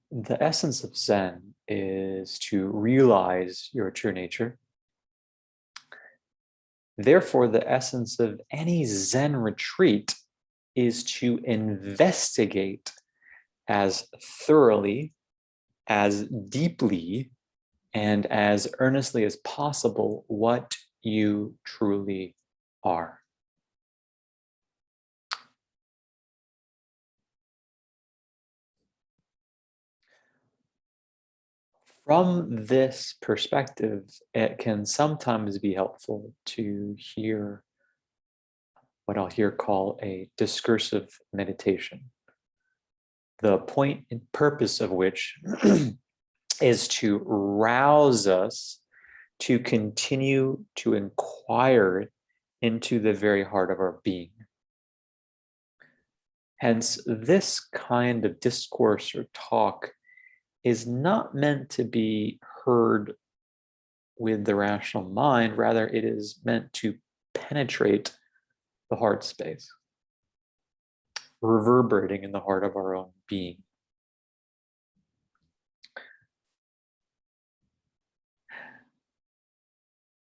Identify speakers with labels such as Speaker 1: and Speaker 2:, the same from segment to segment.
Speaker 1: The essence of Zen is to realize your true nature. Therefore, the essence of any Zen retreat is to investigate as thoroughly, as deeply, and as earnestly as possible what you truly are. From this perspective, it can sometimes be helpful to hear what I'll here call a discursive meditation. The point and purpose of which is to rouse us to continue to inquire into the very heart of our being. Hence, this kind of discourse or talk is not meant to be heard with the rational mind. Rather, it is meant to penetrate the heart space, reverberating in the heart of our own being.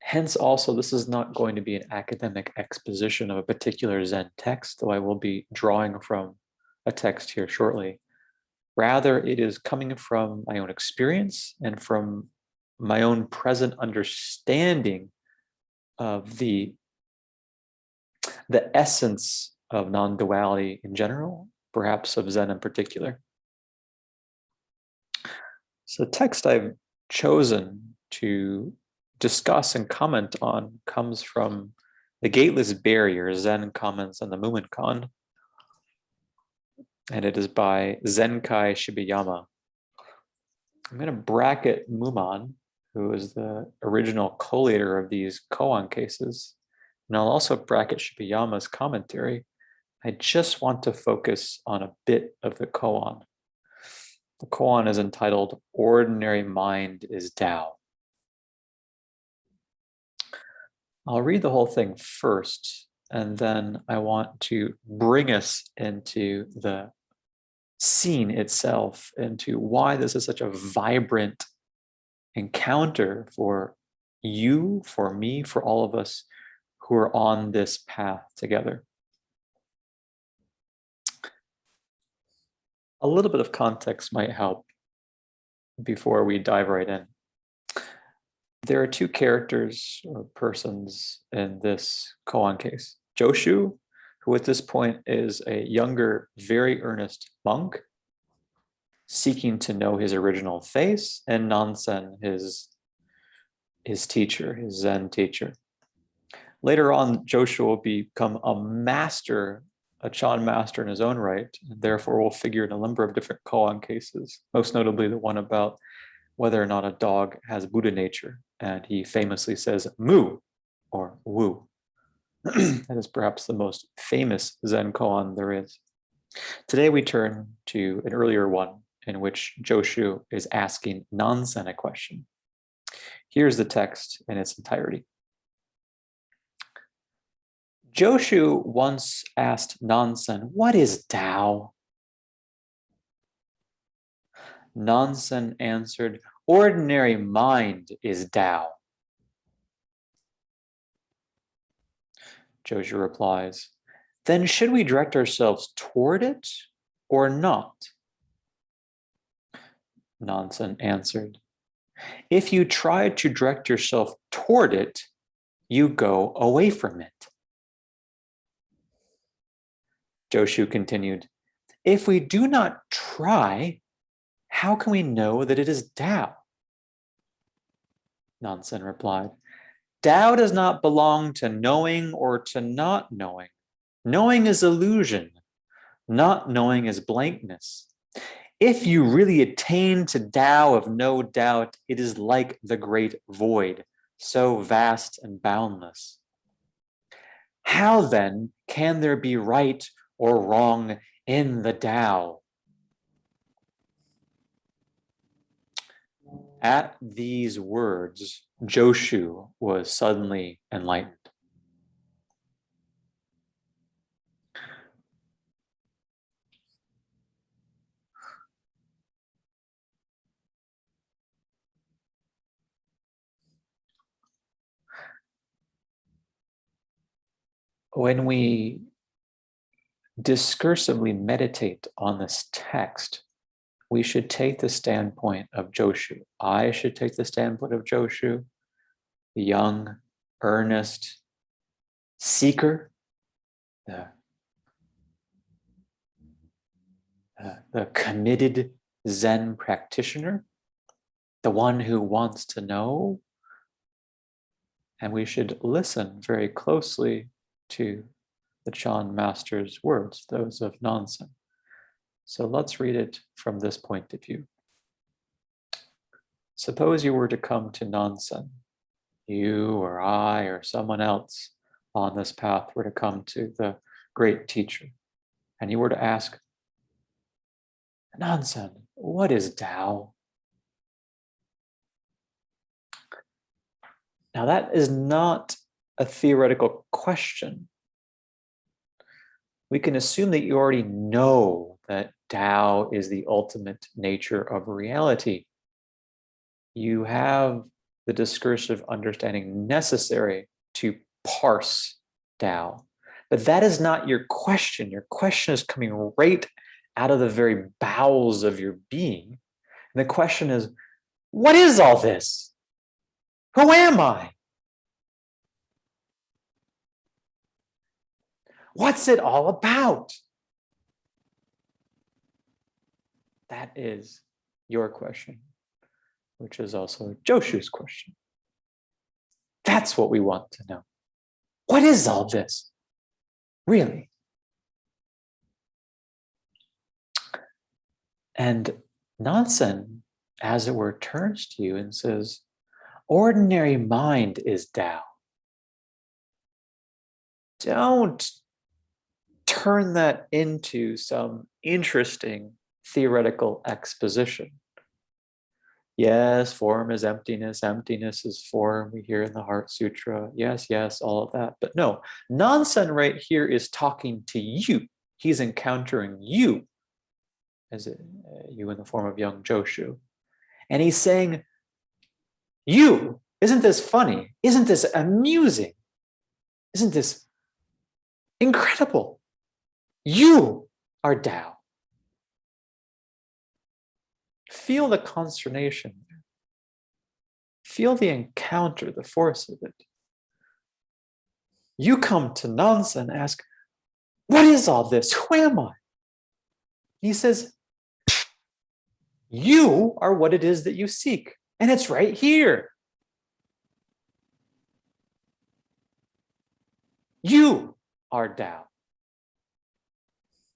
Speaker 1: Hence, also, this is not going to be an academic exposition of a particular Zen text, though I will be drawing from a text here shortly. Rather, it is coming from my own experience and from my own present understanding of the essence of non-duality in general, perhaps of Zen in particular. So the text I've chosen to discuss and comment on comes from the Gateless Barrier, Zen Comments on the Mumonkan, and it is by Zenkei Shibayama. I'm going to bracket Mumon, who is the original collator of these koan cases, and I'll also bracket Shibayama's commentary. I just want to focus on a bit of the koan. The koan is entitled "Ordinary Mind is Tao." I'll read the whole thing first, and then I want to bring us into the scene itself, into why this is such a vibrant encounter for you, for me, for all of us who are on this path together. A little bit of context might help before we dive right in. There are two characters or persons in this koan case. Joshu, who at this point is a younger, very earnest monk, seeking to know his original face, and Nansen, his teacher, his Zen teacher. Later on, Joshu will become a master, a Chan master in his own right, and therefore will figure in a number of different koan cases, most notably the one about whether or not a dog has Buddha nature. And he famously says mu or wu. That is perhaps the most famous Zen koan there is. Today we turn to an earlier one in which Joshu is asking Nansen a question. Here's the text in its entirety. Joshu once asked Nansen, "What is Tao?" Nansen answered, "Ordinary mind is Tao." Joshu replies, "Then should we direct ourselves toward it or not?" Nansen answered, "If you try to direct yourself toward it, you go away from it." Joshu continued, "If we do not try, how can we know that it is Tao?" Nansen replied, "Tao does not belong to knowing or to not knowing. Knowing is illusion. Not knowing is blankness. If you really attain to Tao of no doubt, it is like the great void, so vast and boundless. How then can there be right or wrong in the Tao?" At these words, Joshu was suddenly enlightened. when we discursively meditate on this text, we should take the standpoint of Joshu. I should take the standpoint of Joshu, the young, earnest seeker, the committed Zen practitioner, the one who wants to know. And we should listen very closely to the Chan master's words, those of Nansen. So let's read it from this point of view. Suppose you were to come to Nansen, you or I or someone else on this path were to come to the great teacher, and you were to ask, Nansen, what is Tao? Now that is not a theoretical question. We can assume that you already know that Tao is the ultimate nature of reality. You have the discursive understanding necessary to parse Tao. But that is not your question. Your question is coming right out of the very bowels of your being. And the question is, what is all this? Who am I? What's it all about? That is your question, which is also Joshu's question. That's what we want to know. What is all this? Really? And Nansen, as it were, turns to you and says, ordinary mind is Tao. Don't turn that into some interesting theoretical exposition. Yes, form is emptiness, emptiness is form, we hear in the Heart Sutra. Yes, yes, all of that. But no, Nansen right here is talking to you. He's encountering you, as you in the form of young Joshu. And he's saying, you, isn't this funny? Isn't this amusing? Isn't this incredible? You are Tao. Feel the consternation there. Feel the encounter, the force of it. You come to Nansen and ask, what is all this? Who am I? He says, you are what it is that you seek. And it's right here. You are Tao.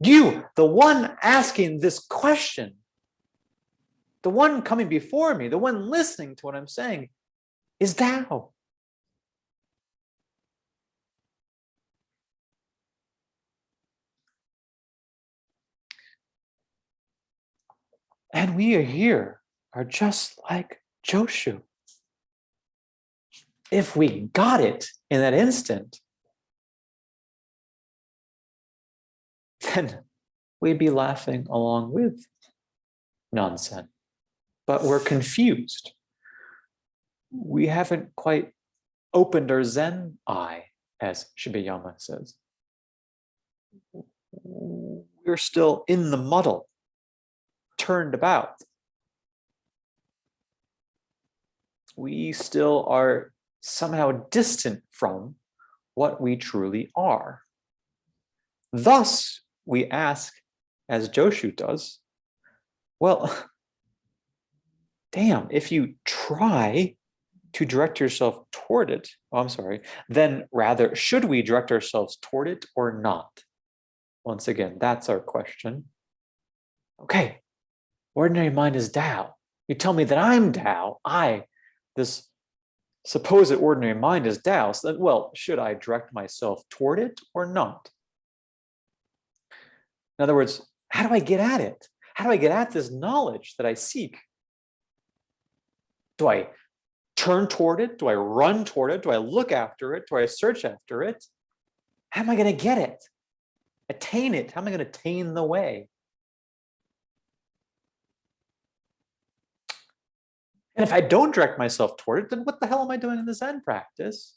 Speaker 1: You, the one asking this question, the one coming before me, the one listening to what I'm saying, is Tao. And we are here, are just like Joshu. If we got it in that instant, then we'd be laughing along with Nansen. But we're confused. We haven't quite opened our Zen eye, as Shibayama says. We're still in the muddle, turned about. We still are somehow distant from what we truly are. Thus, we ask, as Joshu does, well, damn, if you try to direct yourself toward it, then rather, should we direct ourselves toward it or not? Once again, that's our question. Okay, ordinary mind is Tao. You tell me that I'm Tao, this supposed ordinary mind is Tao, so then, well, should I direct myself toward it or not? In other words, how do I get at it? How do I get at this knowledge that I seek? Do I turn toward it? Do I run toward it? Do I look after it? Do I search after it? How am I going to get it? Attain it? How am I going to attain the way? And if I don't direct myself toward it, then what the hell am I doing in the Zen practice?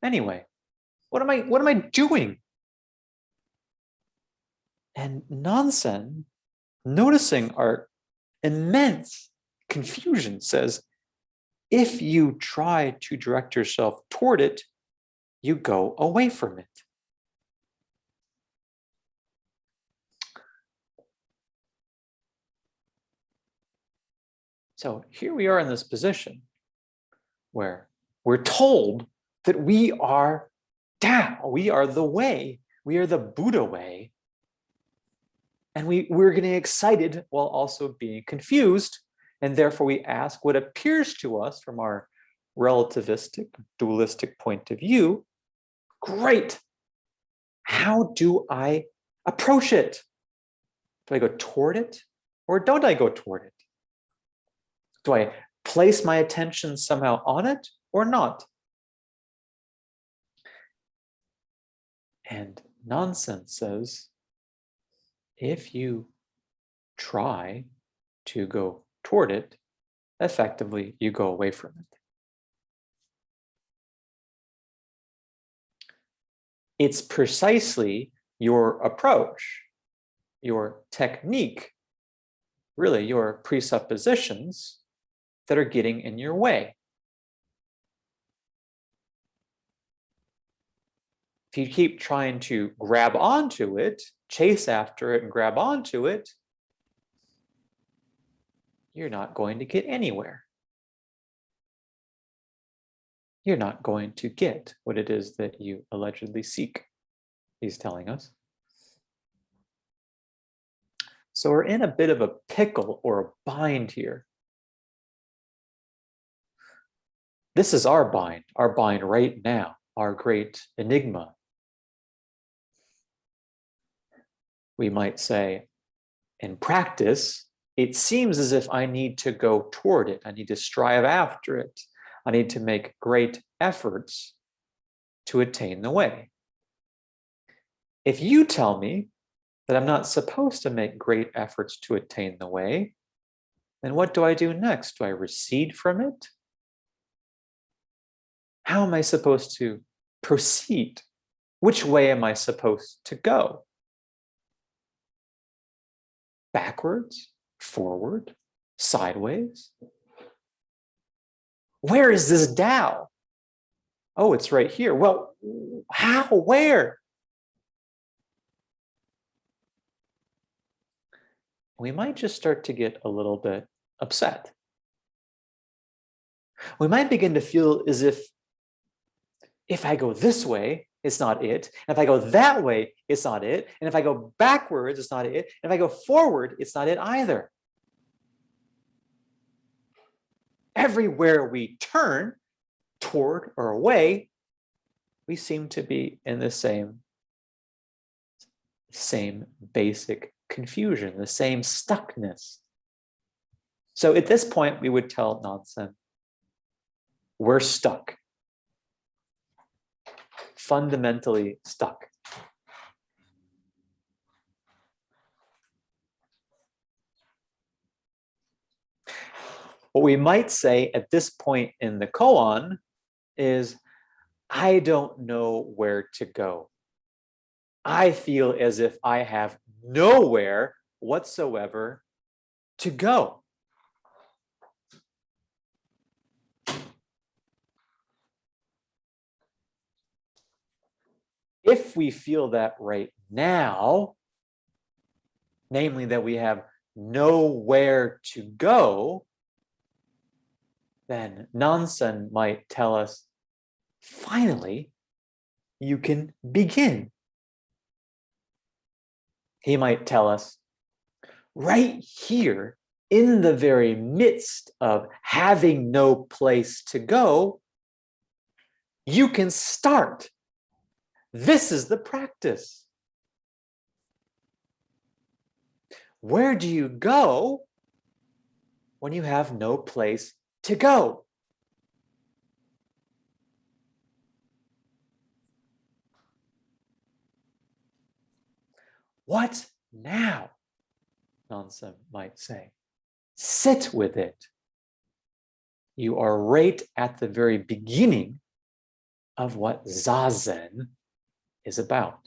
Speaker 1: Anyway, what am I doing And Nansen, noticing our immense confusion, says, if you try to direct yourself toward it, you go away from it. So here we are in this position where we're told that we are Tao, we are the way, we are the Buddha way. And we're getting excited while also being confused. And therefore we ask what appears to us from our relativistic, dualistic point of view, great, how do I approach it? Do I go toward it or don't I go toward it? Do I place my attention somehow on it or not? And Nansen says, if you try to go toward it, effectively you go away from it. It's precisely your approach, your technique, really your presuppositions that are getting in your way. If you keep trying to grab onto it, chase after it and grab onto it, you're not going to get anywhere. You're not going to get what it is that you allegedly seek, he's telling us. So we're in a bit of a pickle or a bind here. This is our bind right now, our great enigma. We might say, in practice, it seems as if I need to go toward it. I need to strive after it. I need to make great efforts to attain the way. If you tell me that I'm not supposed to make great efforts to attain the way, then what do I do next? Do I recede from it? How am I supposed to proceed? Which way am I supposed to go? Backwards, forward, sideways? Where is this Tao? Oh, it's right here. Well, how? Where? We might just start to get a little bit upset. We might begin to feel as if I go this way, it's not it. And if I go that way, it's not it. And if I go backwards, it's not it. And if I go forward, it's not it either. Everywhere we turn toward or away, we seem to be in the same basic confusion, the same stuckness. So at this point, we would tell Nansen, we're stuck. Fundamentally stuck. What we might say at this point in the koan is, I don't know where to go. I feel as if I have nowhere whatsoever to go. If we feel that right now, namely that we have nowhere to go, then Nansen might tell us, finally, you can begin. He might tell us, right here, in the very midst of having no place to go, you can start. This is the practice. Where do you go when you have no place to go? What now? Nansen might say. Sit with it. You are right at the very beginning of what Zazen is about.